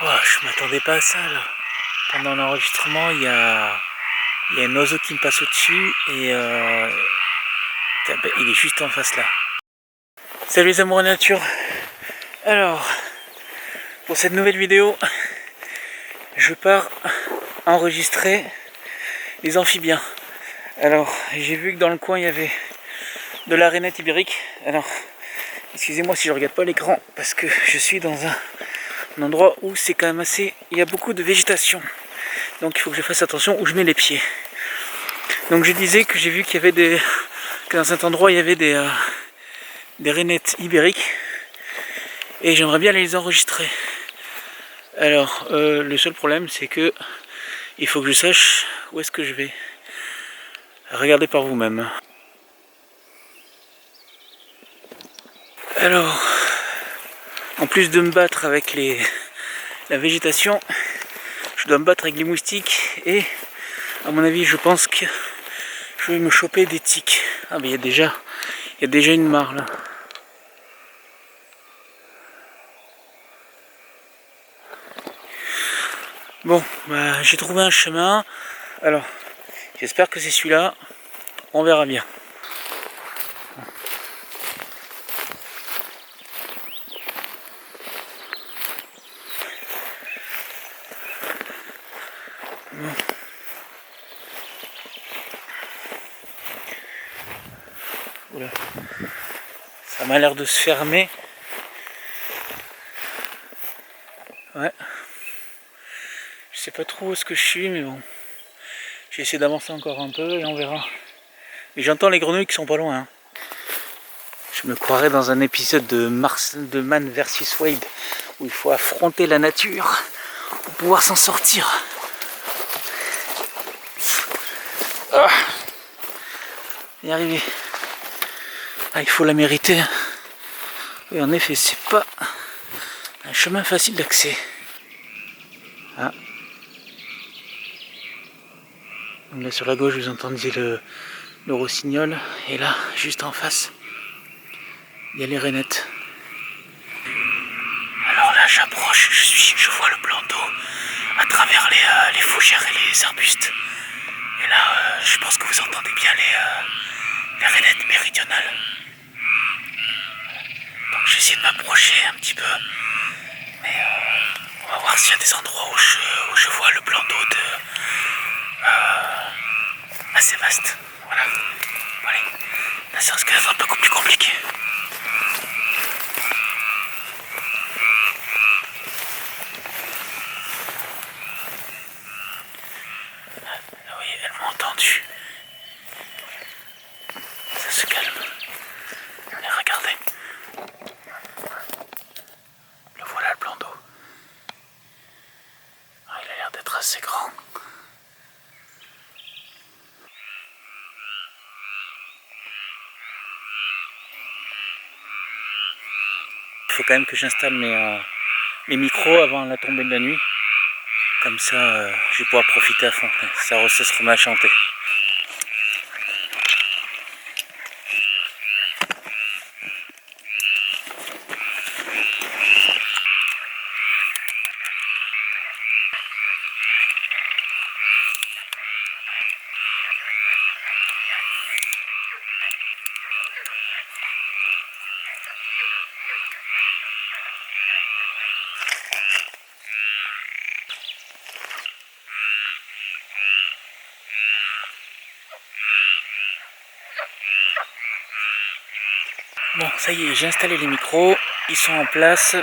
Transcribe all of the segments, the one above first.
Oh, je m'attendais pas à ça là. Pendant l'enregistrement, il y a un oiseau qui me passe au-dessus et il est juste en face là. Salut les amoureux nature. Alors, pour cette nouvelle vidéo, je pars enregistrer les amphibiens. Alors, j'ai vu que dans le coin il y avait de la rainette ibérique. Alors, excusez-moi si je regarde pas l'écran parce que je suis dans un endroit où c'est quand même assez... Il y a beaucoup de végétation. Donc il faut que je fasse attention où je mets les pieds. Donc je disais que j'ai vu qu'il y avait que dans cet endroit il y avait des rainettes ibériques. Et j'aimerais bien les enregistrer. Alors, le seul problème c'est que il faut que je sache où est-ce que je vais. Regardez par vous-même. Alors, en plus de me battre avec la végétation, je dois me battre avec les moustiques et à mon avis je pense que je vais me choper des tiques. Ah mais il y a déjà une mare là. Bon, bah, j'ai trouvé un chemin. Alors, j'espère que c'est celui-là. On verra bien. Bon. Oula. Ça m'a l'air de se fermer. Ouais. Je sais pas trop où est-ce que je suis, mais bon. J'ai essayé d'avancer encore un peu et on verra. Mais j'entends les grenouilles qui sont pas loin. Hein. Je me croirais dans un épisode de Man vs Wild où il faut affronter la nature pour pouvoir s'en sortir. Ah, y arriver. Ah, il faut la mériter. Et en effet, c'est pas un chemin facile d'accès. Ah. Là sur la gauche, vous entendiez le rossignol. Et là, juste en face, il y a les rainettes. Alors là, j'approche, je vois le plan d'eau à travers les fougères et les arbustes. Et là, je pense que vous entendez bien les rainettes méridionales. Donc j'essaie de m'approcher un petit peu. Mais on va voir s'il y a des endroits où je vois le plan d'eau assez vaste. Voilà. Allez. Là, ça risque d'être un peu plus compliqué. Ah oui, elles m'ont entendu. Ça se calme. Allez, regardez. Le voilà le plan d'eau. Ah, il a l'air d'être assez grand. Il faut quand même que j'installe mes micros avant la tombée de la nuit. Comme ça, je vais pouvoir profiter à fond. Ça se remet à chanter. Bon, ça y est, j'ai installé les micros, ils sont en place,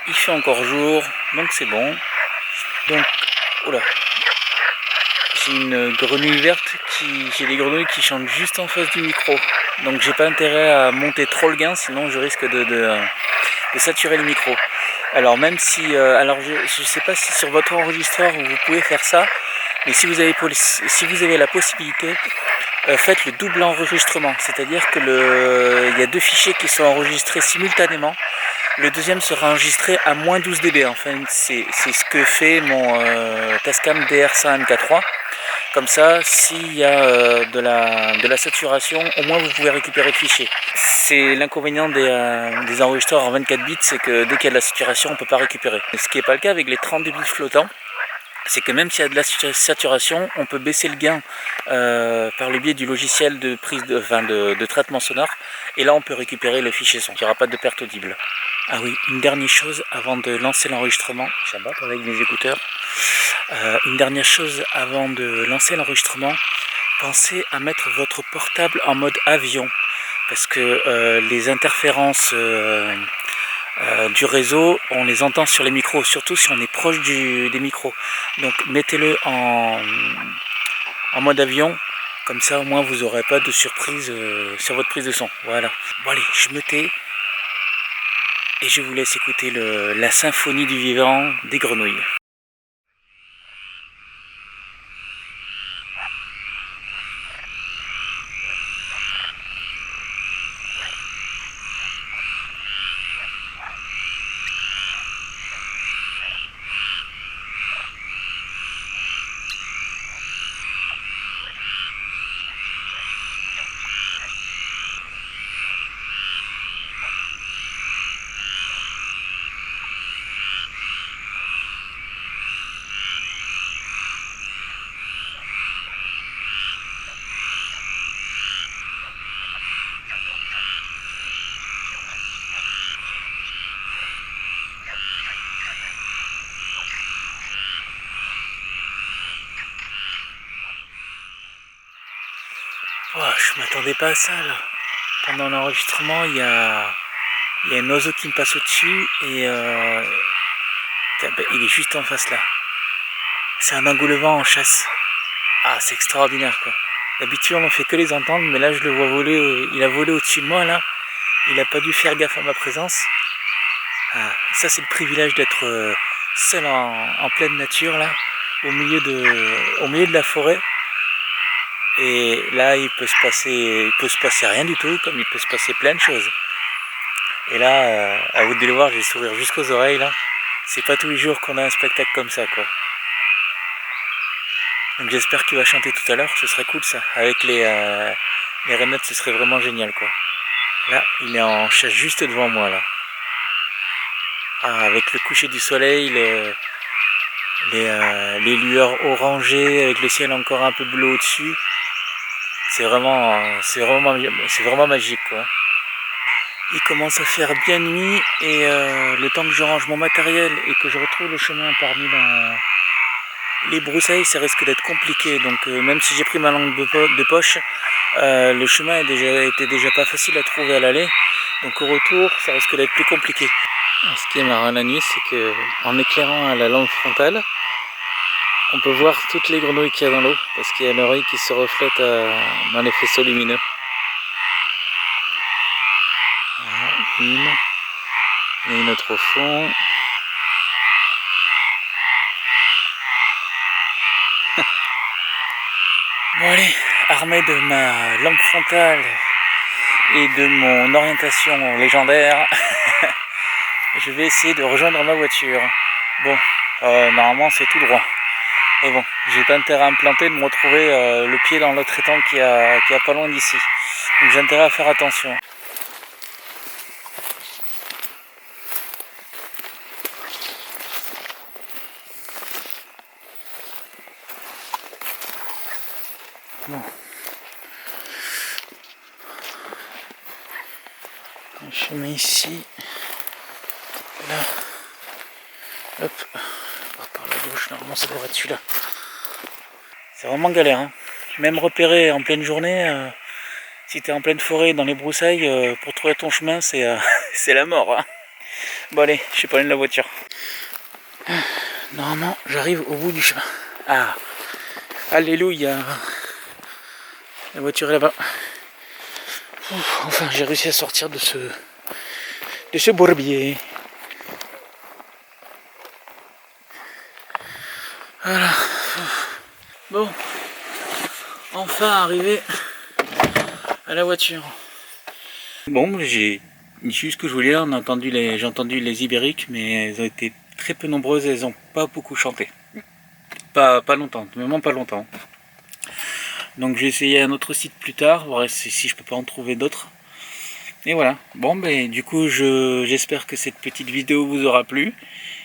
il fait encore jour, donc c'est bon. Donc, oula, j'ai une grenouille verte, j'ai des grenouilles qui chantent juste en face du micro. Donc j'ai pas intérêt à monter trop le gain, sinon je risque de saturer le micro. Alors même si, alors je sais pas si sur votre enregistreur vous pouvez faire ça, mais si vous avez la possibilité, faites le double enregistrement, c'est-à-dire que il y a deux fichiers qui sont enregistrés simultanément. Le deuxième sera enregistré à moins 12 dB. Enfin, c'est ce que fait mon Tascam DR100 MK3. Comme ça, s'il y a de la saturation, au moins vous pouvez récupérer le fichier. C'est l'inconvénient des enregistreurs en 24 bits, c'est que dès qu'il y a de la saturation, on ne peut pas récupérer. Ce qui n'est pas le cas avec les 32 bits flottants, c'est que même s'il y a de la saturation, on peut baisser le gain par le biais du logiciel de traitement sonore, et là on peut récupérer le fichier son. Il n'y aura pas de perte audible. Ah oui, une dernière chose avant de lancer l'enregistrement, j'aborde avec mes écouteurs. Une dernière chose avant de lancer l'enregistrement, pensez à mettre votre portable en mode avion, parce que les interférences du réseau, on les entend sur les micros, surtout si on est proche des micros. Donc mettez-le en mode avion, comme ça au moins vous n'aurez pas de surprise sur votre prise de son. Voilà. Bon allez, je me tais et je vous laisse écouter la symphonie du vivant des grenouilles. Oh, je m'attendais pas à ça là. Pendant l'enregistrement, il y a un oiseau qui me passe au-dessus et il est juste en face là. C'est un engoulevent en chasse. Ah, c'est extraordinaire quoi. D'habitude on fait que les entendre, mais là je le vois voler, il a volé au-dessus de moi là. Il a pas dû faire gaffe à ma présence. Ah, ça c'est le privilège d'être seul en pleine nature là, au milieu de la forêt. Et là il peut se passer rien du tout, comme il peut se passer plein de choses. Et là, à vous de le voir, j'ai le sourire jusqu'aux oreilles là. C'est pas tous les jours qu'on a un spectacle comme ça quoi. Donc j'espère qu'il va chanter tout à l'heure, ce serait cool ça. Avec les rainettes, ce serait vraiment génial quoi. Là, il est en chasse juste devant moi là. Ah, avec le coucher du soleil, les lueurs orangées, avec le ciel encore un peu bleu au-dessus. C'est vraiment magique quoi. Il commence à faire bien nuit et le temps que je range mon matériel et que je retrouve le chemin parmi les broussailles, ça risque d'être compliqué. Donc même si j'ai pris ma lampe de poche, le chemin était déjà pas facile à trouver à l'aller. Donc au retour, ça risque d'être plus compliqué. Alors, ce qui est marrant la nuit, c'est que en éclairant à la lampe frontale, on peut voir toutes les grenouilles qu'il y a dans l'eau, parce qu'il y a l'oreille qui se reflète dans les faisceaux lumineux. Voilà, une et une autre au fond. Bon allez, armé de ma lampe frontale et de mon orientation légendaire, je vais essayer de rejoindre ma voiture. Bon, normalement c'est tout droit. Et bon, j'ai pas intérêt à me planter, de me retrouver le pied dans l'autre étang qui a pas loin d'ici. Donc j'ai intérêt à faire attention. Bon. Un chemin ici. Là. Hop. Par la gauche, normalement ça devrait être celui-là. C'est vraiment galère, hein. Même repérer en pleine journée, si tu es en pleine forêt, dans les broussailles, pour trouver ton chemin, c'est la mort, hein. Bon allez, je suis pas loin de la voiture. Normalement, j'arrive au bout du chemin. Ah, alléluia. La voiture est là-bas. Enfin, j'ai réussi à sortir de ce bourbier. Voilà. Bon, enfin arrivé à la voiture. Bon, j'ai dit ce que je voulais. J'ai entendu les ibériques, mais elles ont été très peu nombreuses. Elles n'ont pas beaucoup chanté. Pas longtemps, vraiment pas longtemps. Donc je vais essayer un autre site plus tard, voir si je peux pas en trouver d'autres. Et voilà, bon ben du coup j'espère que cette petite vidéo vous aura plu.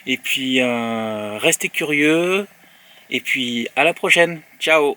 Et puis restez curieux. Et puis à la prochaine, ciao!